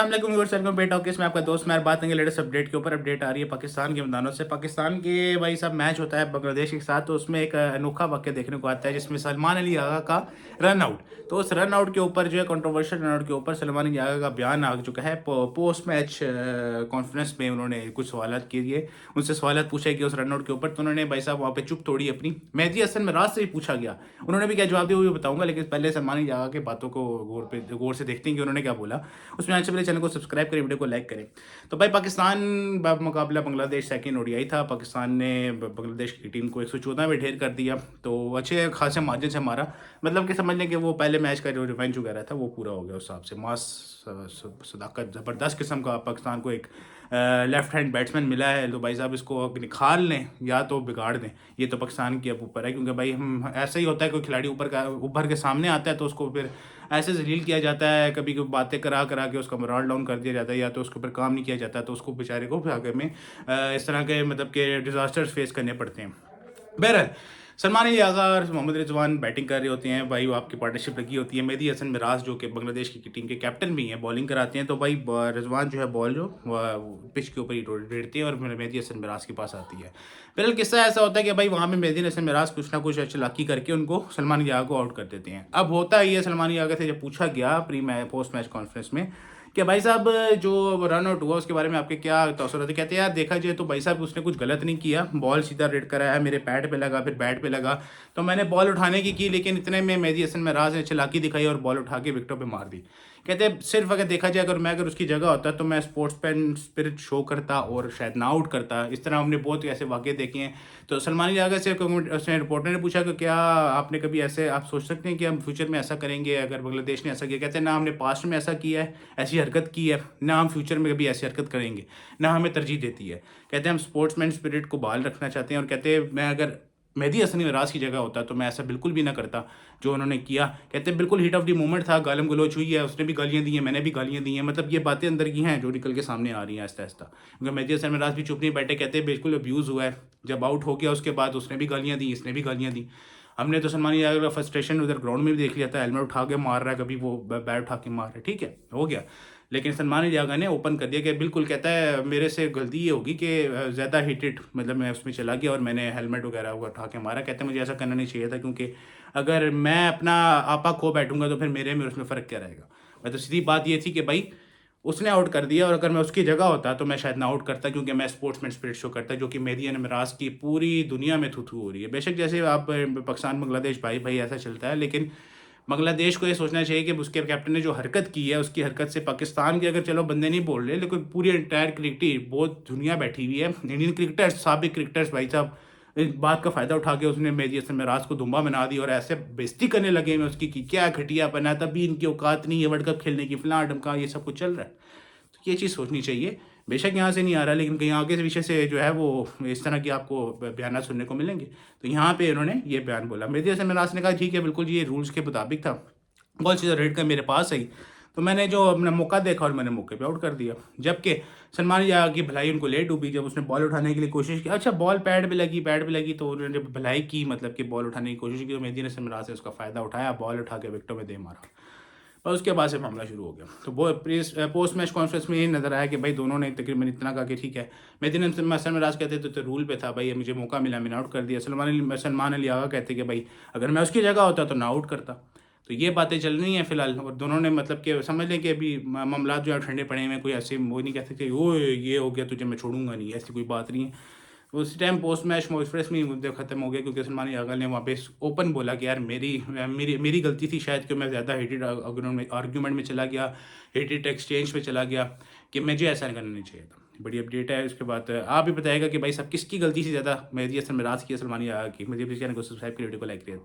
Welcome बेटा office में आपका दोस्त मैं बात करेंगे लेटेस्ट अपडेट के ऊपर। अपडेट आ रही है पाकिस्तान के मैदानों से। पाकिस्तान के भाई साहब मैच होता है बांग्लादेश के साथ, तो उसमें एक अनोखा वाक्य देखने को आता है जिसमें सलमान अली आगा का रन आउट। तो उस रन आउट के ऊपर जो है कंट्रोवर्शियल रन आउट के ऊपर सलमान अली आगा का बयान आ चुका है। पोस्ट मैच कॉन्फ्रेंस में उन्होंने कुछ सवाल किए, उनसे सवाल पूछे कि उस रन आउट के ऊपर, तो उन्होंने भाई साहब वहाँ पे चुप तोड़ी अपनी। मेहदी हसन मिराज से भी पूछा गया, उन्होंने भी क्या जवाब दिया वो भी बताऊंगा, लेकिन पहले सलमान अली आगा की बातों को गौर से देखते हैं कि उन्होंने क्या बोला। उसमें आने से पहले चैनल को सब्सक्राइब करें, वीडियो को लाइक करें। तो भाई पाकिस्तान मुकाबला बांग्लादेश सेकंड ओडीआई था। पाकिस्तान ने बांग्लादेश की टीम को 114 में ढेर कर दिया, तो अच्छे खासे मार्जिन से मारा। मतलब कि समझ लें कि वो पहले मैच का जो रिवेंज वगैरह था वो पूरा हो गया उस हिसाब से। मास सदाकत ज़बरदस्त किस्म का पाकिस्तान को एक लेफ्ट हैंड बैट्समैन मिला है, तो भाई साहब इसको निखार लें या तो बिगाड़ दें, ये तो पाकिस्तान के अब ऊपर है। क्योंकि भाई हम ऐसा ही होता है, कोई खिलाड़ी ऊपर के सामने आता है तो उसको फिर ऐसे जलील किया जाता है, कभी कभी बातें करा करा के उसका मोरल डाउन कर दिया जाता है, या तो उसके ऊपर काम नहीं किया जाता, तो उसको बेचारे को फिर आगे में इस तरह के मतलब के डिजास्टर्स फेस करने पड़ते हैं। बहरहाल सलमान अली आगा और मोहम्मद रिजवान बैटिंग कर रहे होते हैं भाई, वो आपकी पार्टनरशिप लगी होती है। मेहदी हसन मिराज जो कि बांग्लादेश की टीम के कैप्टन भी हैं, बॉलिंग कराते हैं। तो भाई रिजवान जो है बॉल जो पिच के ऊपर ही रेड़ते हैं और मेहदी हसन मिराज के पास आती है। फिलहाल किस्सा ऐसा होता है कि भाई वहाँ पे मेहदी हसन मिराज कुछ ना कुछ चालाकी करके उनको सलमान अली आगा को आउट कर देते हैं। अब होता ही है, सलमान अली आगा से जब पूछा गया पोस्ट मैच कॉन्फ्रेंस में कि भाई साहब जो रन आउट हुआ उसके बारे में आपके क्या तौसर होते, कहते हैं यार देखा जाए तो भाई साहब उसने कुछ गलत नहीं किया, बॉल सीधा रेड कराया, मेरे पैड पे लगा, फिर बैट पे लगा, तो मैंने बॉल उठाने की लेकिन इतने में मेहदी हसन मिराज ने चालाकी दिखाई और बॉल उठा के विकेटों पे मार दी। कहते हैं सिर्फ अगर देखा जाए अगर उसकी जगह होता तो मैं स्पोर्ट्समैन स्पिरिट शो करता और शायद ना आउट करता। इस तरह हमने बहुत ऐसे वाक़े देखे हैं। तो सलमान अली आगा से उसने रिपोर्टर ने पूछा कि क्या आपने कभी ऐसे आप सोच सकते हैं कि हम फ्यूचर में ऐसा करेंगे अगर बांग्लादेश ने ऐसा किया? कहते हैं ना हमने पास्ट में ऐसा किया है, ऐसी हरकत की है, ना हम फ्यूचर में कभी ऐसी हरकत करेंगे, ना हमें तरजीह देती है। कहते हैं हम स्पोर्ट्समैन स्पिरिट को बहाल रखना चाहते हैं, और कहते हैं मैं अगर मेहदी हसन मिराज की जगह होता तो मैं ऐसा बिल्कुल भी ना करता जो उन्होंने किया। कहते हैं बिल्कुल हीट ऑफ द मोमेंट था, गालम गलोच हुई है, उसने भी गालियाँ दी हैं, मैंने भी गालियाँ दी हैं। मतलब ये बातें अंदर की हैं जो निकल के सामने आ रही हैं आहिस्ता आहिस्ता। क्योंकि मेहदी हसन मिराज भी चुप नहीं बैठे, कहते हैं बिल्कुल अब्यूज़ हुआ है। जब आउट हो गया उसके बाद उसने भी गालियाँ दी, इसने भी गालियाँ दी। हमने तो सलमान अली आगा का फ्रस्ट्रेशन उधर ग्राउंड में भी देख लिया था, हेलमेट उठा के मार रहा है, कभी वो बैट उठा के मार रहा है, ठीक है हो गया। लेकिन सलमान अली आगा ने ओपन कर दिया कि बिल्कुल, कहता है मेरे से गलती ये होगी कि ज़्यादा हीटेड मतलब मैं उसमें चला गया और मैंने हेलमेट वगैरह उठा के मारा। कहते हैं मुझे ऐसा करना नहीं चाहिए था, क्योंकि अगर मैं अपना आपा खो बैठूंगा तो फिर मेरे में उसमें फ़र्क क्या रहेगा। मैं तो सीधी बात ये थी कि भाई उसने आउट कर दिया, और अगर मैं उसकी जगह होता तो मैं शायद ना आउट करता, क्योंकि मैं स्पोर्ट्समैन स्पिरिट शो करता, जो कि मेहदी हसन मिराज की पूरी दुनिया में थू थू हो रही है। बेशक जैसे आप पाकिस्तान बांग्लादेश भाई भाई ऐसा चलता है, लेकिन बांग्लादेश को ये सोचना चाहिए कि उसके कैप्टन ने जो हरकत की है उसकी हरकत से पाकिस्तान के अगर चलो बंदे नहीं बोल रहे, लेकिन पूरी एंटायर क्रिकेट बहुत दुनिया बैठी हुई है। इंडियन क्रिकेटर्स, साबिक क्रिकेटर्स भाई साहब इस बात का फ़ायदा उठा के उसने मेहदी हसन मिराज को दुम्बा बना दी और ऐसे बेइज्जती करने लगे हैं उसकी कि क्या घटिया बना, तभी इनकी औकात नहीं है वर्ल्ड कप खेलने की, फलां ढमका, ये सब कुछ चल रहा है। तो ये चीज़ सोचनी चाहिए। बेशक यहाँ से नहीं आ रहा, लेकिन कहीं आगे से विषय से जो है वो इस तरह की आपको बयान सुनने को मिलेंगे। तो यहाँ पे इन्होंने ये बयान बोला। मेहदी हसन मिराज ने कहा ठीक है बिल्कुल ये रूल्स के मुताबिक था, बॉल सीधा रेड का मेरे पास आई, तो मैंने जो अपना मौका देखा और मैंने मौके पे आउट कर दिया। जबकि सलमान अली आगा की भलाई उनको ले डूबी जब उसने बॉल उठाने के लिए कोशिश की। अच्छा बॉल पैड पे लगी, पैड पे लगी, तो उन्होंने जब भलाई की मतलब कि बॉल उठाने की कोशिश की, तो मेहदी हसन मिराज से उसका फ़ायदा उठाया, बॉल उठा के विकेटों में दे मारा, और उसके बाद से मामला शुरू हो गया। तो वो पोस्ट मैच कॉन्फ्रेंस में ये नज़र आया कि भाई दोनों ने तकरीबन इतना कहा कि ठीक है। मेहदी हसन मिराज कहते तो रूल पे था भाई, ये मुझे मौका मिला मैंने आउट कर दिया। सलमान अली आगा कहते कि भाई अगर मैं उसकी जगह होता तो ना आउट करता। तो ये बातें चल रही हैं फिलहाल, और दोनों ने मतलब कि समझ लें कि अभी मामला जो है ठंडे पड़े हैं, कोई ऐसे वो नहीं कह सकते ओ ये हो गया तुझे मैं छोड़ूंगा नहीं, ऐसी कोई बात नहीं है। उस टाइम पोस्ट मैच कॉन्फ्रेंस में मुद्दे ख़त्म हो गए, क्योंकि सलमान यागल ने वहाँ पे ओपन बोला कि यार मेरी मेरी मेरी गलती थी शायद कि मैं ज़्यादा हीटेड आर्ग्यूमेंट में चला गया, हीटेड एक्सचेंज में चला गया, कि मुझे ऐसा करना नहीं चाहिए था। बड़ी अपडेट है। उसके बाद आप भी बताएगा कि भाई सब किसकी गलती से ज़्यादा मेहदी हसन मिराज की, सलमान यागल की। मुझे भी चैनल को सब्सक्राइब करिए, वीडियो को लाइक करिए।